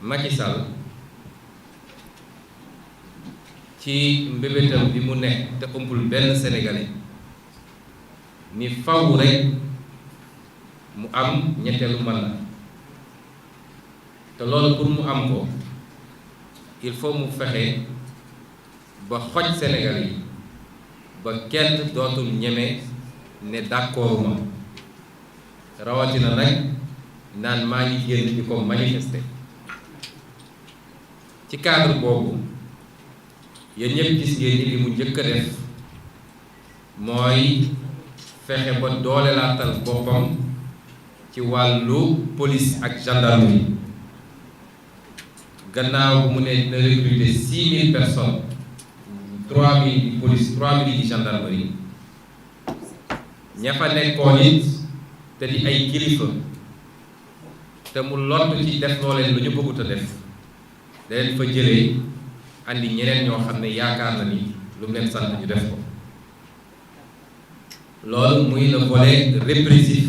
Macky Sall ci mbébétam bi mu nekk te ëmpul benn sénégalais ni faw rek mu am ñetteelu mandat te loolu pour mu am ko il faut mu fexe ba xoj Sénégal yi ba kenn dootul ñeme ne d'accorduma rawatina nag naan maa ngi génn di ko manifester ci cadre boobu yéen ñëpp gis ngeen ni li mu njëkk a def mooy fexe ba doolelaatal boppam ci wàllu police ak gendarmerie gannaaw mu ne dina recruter 6000 personnes 3000 di police 3000 di gendarmerie ña fa nekkoon it te di ay kilifa te mu lott ci def loo leen lu ñu bëggut a def da leen fa jëlee andi ñeneen ñoo xam ne yaakaar na ni lu mu leen sant ñu def ko loolu muy le volet répressif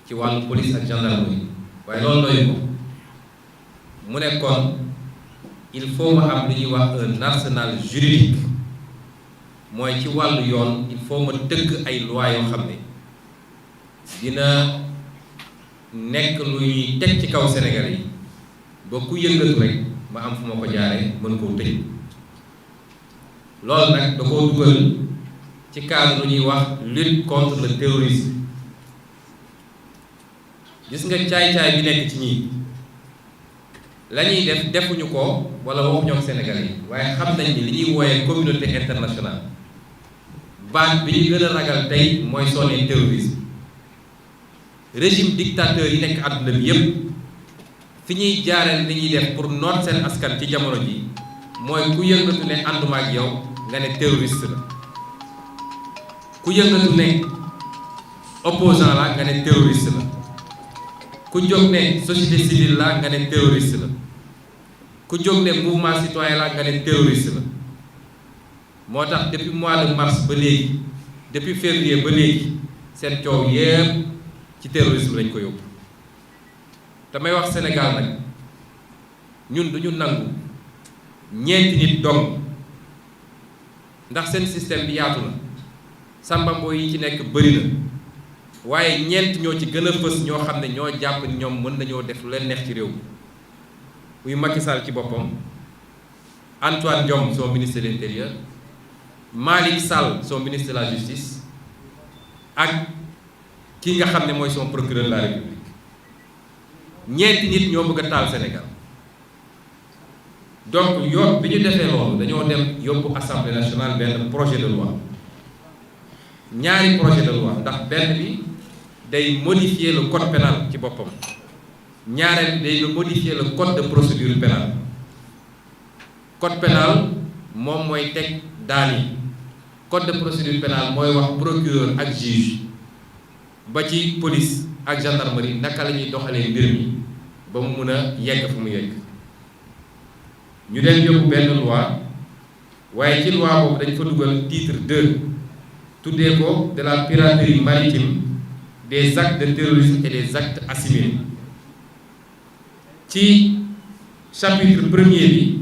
ci wàllu police ak gendarmerie waaye loolu doy ko mu ne kon il faut ma am li ñuy wax un arsenal juridique mooy ci wàllu yoon il faut ma tëgg ay loi yoo xam ne dina nekk lu ñuy teg ci kaw Sénégal yi ba ku yëngatu rek ma am fu ma ko jaaree mën koo tëj loolu nag da koo dugal ci cadre lu ñuy wax lutte contre le terrorisme gis nga caay-caay bi nekk ci ñii la ñuy def defuñu ko wala waxuñoo ak Sénégal yi waaye xam nañ ni li ñuy wooyee communauté internationale baat bi ñu gën a ragal tey mooy sonné terrorisme régime dictateur yi nekk àdduna bi yépp fi ñuy jaareel li ñuy def pour noot seen askan ci jamono ji mooy ku yëngatu ne ànduma ak yow nga ne terroriste la ku yëngatu ne opposant la nga ne terroriste la ku jóg ne société civile la nga ne terroriste la ku jóg ne mouvement citoyen la nga ne terroriste la moo tax depuis mois de mars ba léegi depuis février ba léegi seen coow yépp ci terrorisme lañ ko yóbbu damay wax Sénégal nag ñun duñu nangu ñeenti nit dong ndax seen système bi yaatu na sambamboo yi ci nekk bëri na waaye ñeent ñoo ci gën a fës ñoo xam ne ñoo jàpp ñoom mën nañoo def lu leen neex ci réew mi muy Macky Sall ci boppam Antoine Diome son ministre de l'Intérieur Malick Sall son ministre de la Justice ak ki nga xam ne mooy son procureur de la République ñeenti nit ñoo bëgg a taal Sénégal donc yoon bi ñu defee loolu dañoo dem yóbbu assemblée nationale benn projet de loi ñaari projet de loi ndax benn bi day modifier le code pénal ci boppam ñaareel bi day modifier le code de procédure pénale code pénal moom mooy teg daan yi code de procédure pénale mooy wax procureur ak juge ba ci police ak gendarmerie naka la ñuy doxalee mbir mi ba mu mun a yegg fu mu yegg ñu dem yóbbu benn loi waaye ci loi boobu dañ fa dugal titre 2 tuddee ko de la piraterie maritime des actes de terrorisme et des actes assimilés ci chapitre premier bi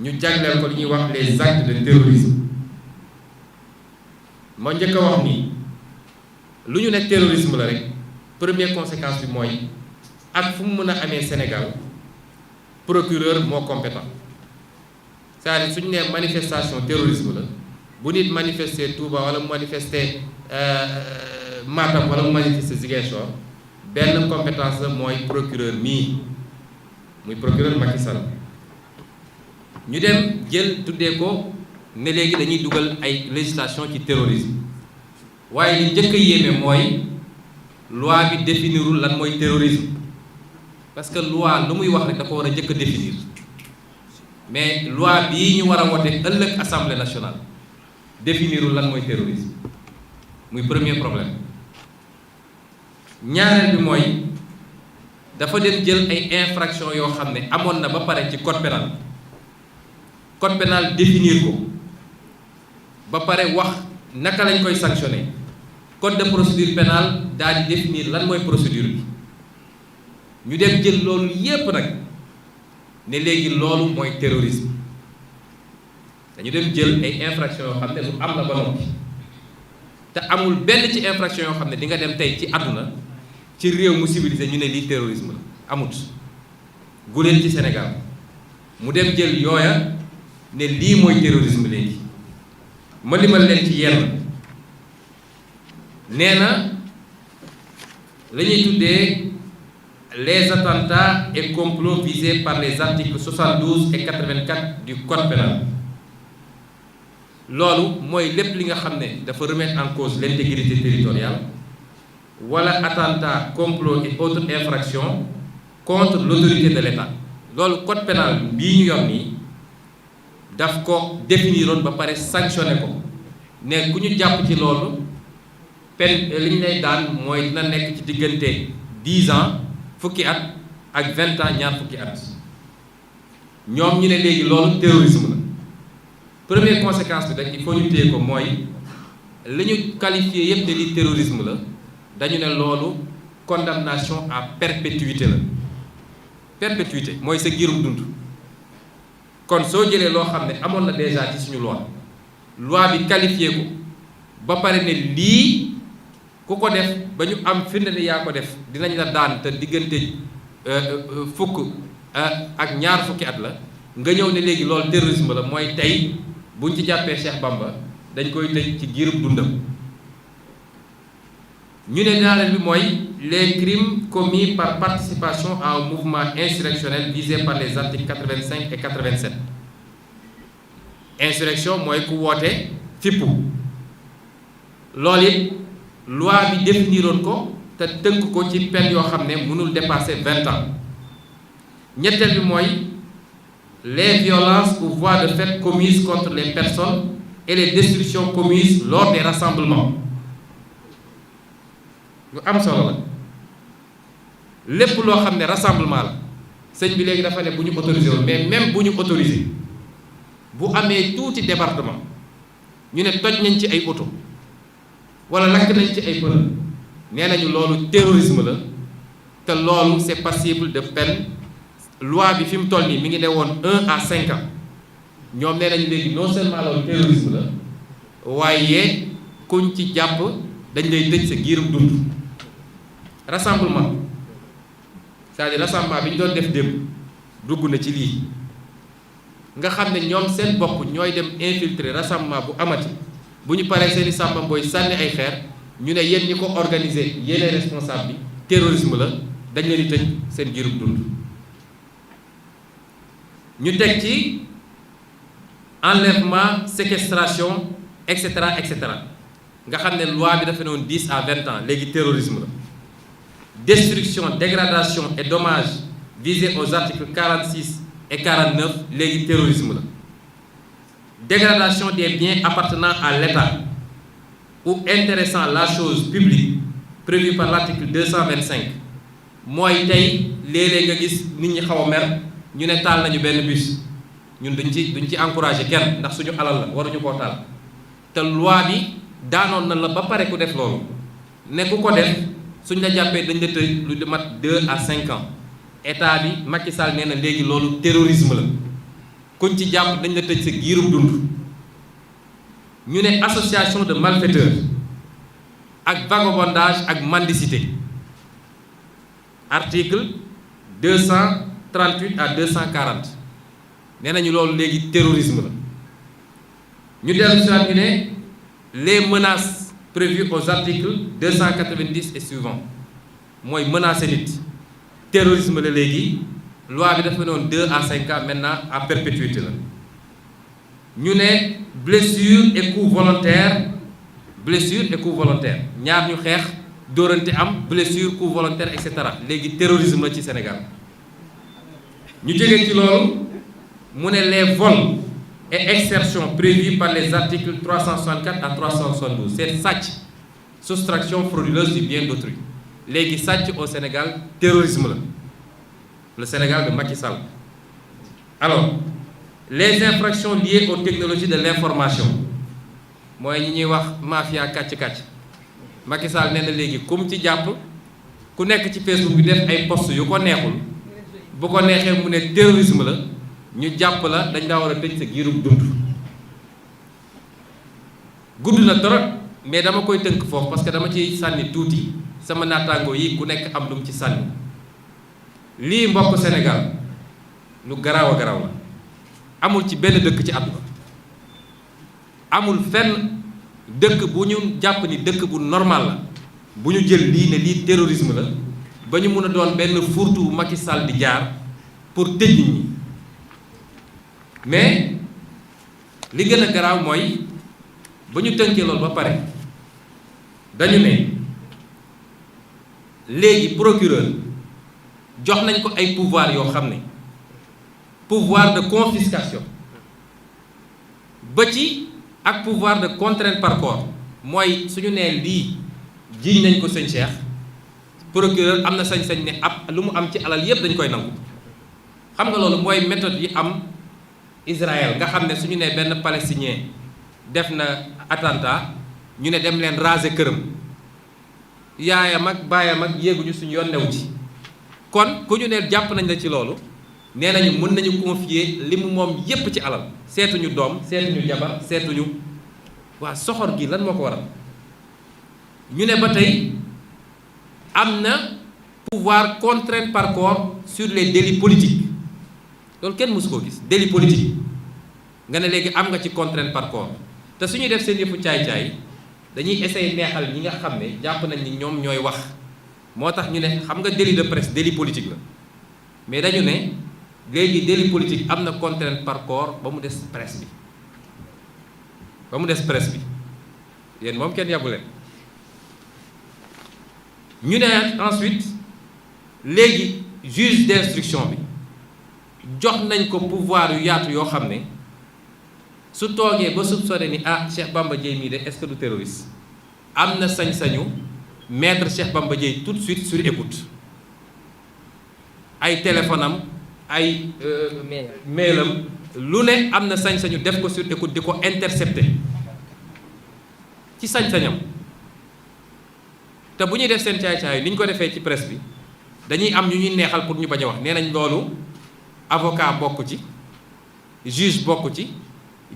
ñu jagleel ko li ñuy wax les actes de terrorisme moo njëkk a wax ni lu ñu nekk terrorisme la rek première conséquence bi mooy ak fu mu mën a amee Sénégal procureur moo compétent c'est-à-dire suñu nee manifestation terrorisme la bu nit manifester Touba wala mu manifester Matam wala mu manifester Ziguinchor benn compétence la mooy procureur mii muy procureur Macky Sall ñu dem jël tuddee ko ne léegi dañuy dugal ay législation ci terrorisme waaye li njëkk a yéeme mooy loi bi définirul lan mooy terrorisme parce que loi lu muy wax rek dafa war a njëkk a définir mais loi bii ñu war a wote ëllëg assemblée nationale définirul lan mooy terrorisme muy premier problème ñaareel bi mooy dafa dem jël ay infraction yoo xam ne amoon na ba pare ci code pénal définir ko ba pare wax naka lañ koy sanctionner code de procédure pénale daal di définir lan mooy procédure bi ñu dem jël loolu yépp nag ne léegi loolu mooy terrorisme dañu dem jël ay infractions yoo xam ne lu am la ba noppi te amul benn ci infraction yoo xam ne di nga dem tey ci àdduna ci réew mu civilisé ñu ne lii terrorisme la amut guleen ci Sénégal mu dem jël yooya ne lii mooy terrorisme léegi ma limal leen ci yenn nee na la ñuy tuddee les attentats et complots visés par les articles 72 et 84 du code pénal loolu mooy lépp li nga xam ne dafa remettre en cause l'intégrité territoriale wala attentat complot et autres infractions contre l'autorité de l'État loolu code pénal bii ñu yor nii daf ko définiroon ba pare sanctionné ko ne ku ñu jàpp ci loolu peine li ñu lay daan mooy dina nekk ci diggante 10 ans fukki at ak 20 ans ñaar fukki at ñoom ñu ne léegi loolu terrorisme la première conséquence bi rek il faut ñu téye ko mooy li ñu qualifié yépp ne li terrorisme la dañu ne loolu condamnation à perpétuité la perpétuité mooy sa giirum dund kon soo jëlee loo xam ne amoon na déjà ci suñu loi bi qualifié ko ba pare ne lii ku ko def ba ñu am firnde ne yaa ko def dinañ la daan te diggante fukk ak ñaar fukki at la nga ñëw ne léegi loolu terrorisme la mooy tey buñ ci jàppee Cheikh Bamba dañ koy tëj ci giirub dundam ñu ne ñaareel bi mooy les crimes commis par participation à un mouvement insurrectionnel visé par les articles 85 et 87 insurrection mooy ku woote fippu loolu it loi bi définiroon ko te tënk ko ci peine yoo xam ne mënul dépasser 20 ans ñetteel bi mooy les violences ou voies de fait commises contre les personnes et les destructions commises lors des rassemblements lu am solo la lépp loo xam ne rassemblement la sëñ bi léegi dafa ne bu ñu autorisé woon mais même bu ñu autorisé bu amee tuuti débordement ñu ne toj nañ ci ay oto wala lakk nañ ci ay pneu nee nañu loolu terrorisme la te loolu c'est passible de peine loi bi fi mu toll nii mi ngi ne woon 1 à 5 ans ñoom nee nañu léegi non seulement loolu terrorisme la waaye kuñ ci jàpp dañ lay tëj sa giirum dund rassemblement c'est-à-dire rassemblement bi ñu doon def démb dugg na ci lii nga xam ne ñoom seen bopp ñooy dem infiltrer rassemblement bu amati bu ñu paree seeni sàmba mbooy sànni ay xeer ñu ne yéen ñi ko organiser yéenay responsable bi terrorisme la dañ leen di tëj seen giirum dund ñu teg ci enlèvement séquestration et cetera nga xam ne loi bi dafa ne woon 10 à 20 ans léegi terrorisme la destruction dégradation et dommages visés aux articles 46 et 49 léegi terrorisme la dégradation des biens appartenant à l'État ou intéressant la chose publique prévue par l'article 225 mooy tey léeg-léeg nga gis nit ñi xaw a mer ñu ne taal nañu benn bus ñun duñ ci encourager kenn ndax suñu alal la waruñu koo taal te loi bi daanoon na la ba pare ku def loolu ne ku ko def suñ la jàppee dañ la tëj lu mat 2 à 5 ans état bi Macky Sall nee na léegi loolu terrorisme la kuñ ci jàpp dañ la tëj sa giirum dund ñu ne association de malfaiteurs ak vagabondage ak mendicité article 238 à 240 nee nañu loolu léegi terrorisme la ñu dellu si waat ñu ne les menaces prévues aux articles 290 et suivants mooy menacer nit terrorisme la léegi loi bi dafa noonu 2 à 5 ans maintenant à perpétuité la ñu ne blessure et coup volontaire ñaar ñu xeex dóorante am blessure coup volontaire et cetera léegi terrorisme la ci Sénégal ñu jógee ci loolu mu ne les vols et extorsions prévues par les articles 364 à 372 c'est sàcc soustraction frauduleuse du bien d'autrui léegi sàcc au Sénégal terrorisme la le Sénégal de Macky Sall alors les infractions liées aux technologies de l'information mooy ñi ñuy wax mafia kàcc-kàcc Macky Sall nee na léegi comme ci jàpp ku nekk ci Facebook bi def ay post yu ko neexul bu ko neexee mu ne terrorisme la ñu jàpp la dañ daa war a tëj sa giirub dund. gudd na trop mais dama koy tënk foofu parce que dama ciy sànni tuuti sama naataangoo yi ku nekk am lu mu ci sànni. lii mbokk Sénégal lu garaaw a garaaw la amul ci benn dëkk ci àdduna, amul fenn dëkk bu ñu jàpp ni dëkk bu normal la bu ñu jël lii ne lii terrorisme la ba ñu mun a doon benn fourre-tout bu Macky Sall di jaar pour tëj nit ñi. mais li gën a garaaw mooy ba ñu tënkee loolu ba pare dañu ne léegi procureur jox nañ ko ay pouvoir yoo xam ne pouvoir de confiscation ba ci ak pouvoir de contrainte par corps mooy suñu nee lii jiiñ nañ ko sëñ Cheikh procureur am na sañ-sañ ne ab lu mu am ci alal yépp dañ koy nangu. xam nga loolu mooy méthode yi am Israël nga xam ne suñu nee benn palestinien def na attentat ñu ne dem leen raser këram yaayam ak baayam ak yéeguñu suñu yoon new ci. kon ku ñu ne jàpp nañ la ci loolu nee nañu mën nañu confier li mu moom yépp ci alal seetuñu doom seetuñu jabar seetuñu waa soxor gi lan moo ko waral. ñu ne ba tey am na pouvoir contrainte par corps sur les délits politiques loolu kenn mësu koo gis délit politique nga ne léegi am nga ci contrainte par corps te su ñuy def seen yëfu caay-caay dañuy essayer neexal ñi nga xam ne jàpp nañ ni ñoom ñooy wax. moo tax ñu ne xam nga délit de presse délit politique la mais dañu ne léegi délit politique am na contrainte par corps ba mu des presse bi yéen moom kenn yàbbu leen. ñu ne ensuite léegi juge d'instruction bi jox nañ ko pouvoir yu yaatu yoo xam ne su toogee ba soupçonné ni Cheikh Bamba Dièye mii de est-ce que du terroriste am na sañ-sañu maître Cheikh Bamba Dièye tout de suite sur écoute ay téléphone am ay mailam lu ne am na sañ-sañu def ko sur écoute di ko intercepter ci sañ-sañam. te bu ñuy def seen caay-caay ni ñu ko defee ci presse bi dañuy am ñu ñuy neexal pour ñu bañ a wax nee nañ loolu avocat bokk ci juge bokk ci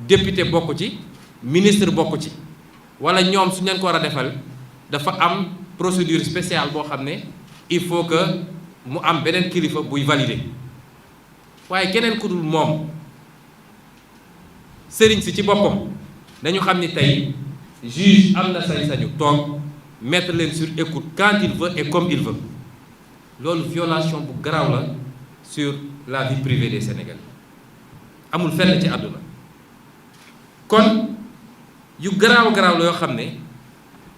député bokk ci ministre bokk ci wala ñoom su ñu leen ko war a defal dafa am procédure spéciale boo xam ne il faut que mu am beneen kilifa buy valider waaye keneen ku dul moom sëriñ si ci boppam dañu xam ni tey juge am na sañ-sañu toog mettre leen sur écoute quand il veut et comme il veut loolu violation bu garaaw la sur la vie privée des Sénégalais amul fenn ci àdduna. kon yu garaaw la yoo xam ne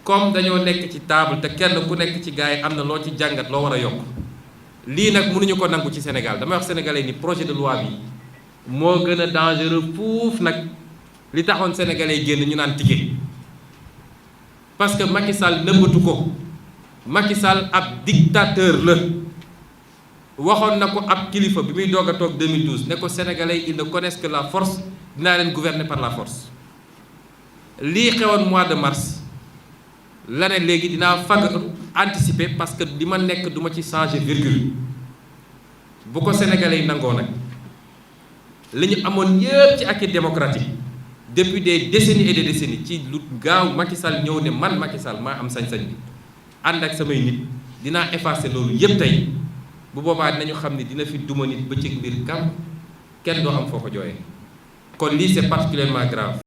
comme dañoo nekk ci table te kenn ku nekk ci gars yi am na loo ci jàngat loo war a yokk lii nag mënuñu ko nangu ci Sénégal damay wax sénégalais ni projet de loi bi moo gën a dangereux fuuf nag li taxoon sénégalais génn ñu naan ticket. parce que Macky Sall nëbbatu ko Macky Sall ab dictateur la waxoon na ko ab kilifa bi muy doog a toog 2012 ne ko sénégalais ils ne connaissent que la force dinaa leen gouverner par la force. lii xewoon mois de mars la ne léegi dinaa anticiper parce que li ma nekk duma ci changer virgule bu ko sénégalais yi nangoo nag li ñu amoon yëpp ci acquis démocratique. depuis des décennies et des décennies ci lu gaaw Macky Sall ñëw ne man Macky Sall maa am sañ-sañ bi ànd ak samay nit dinaa effacer loolu yépp tey bu boobaa dinañu xam ne dina fi duma nit bëccëg mbir kam kenn doo am foo ko jooyee kon lii c'est particulièrement grave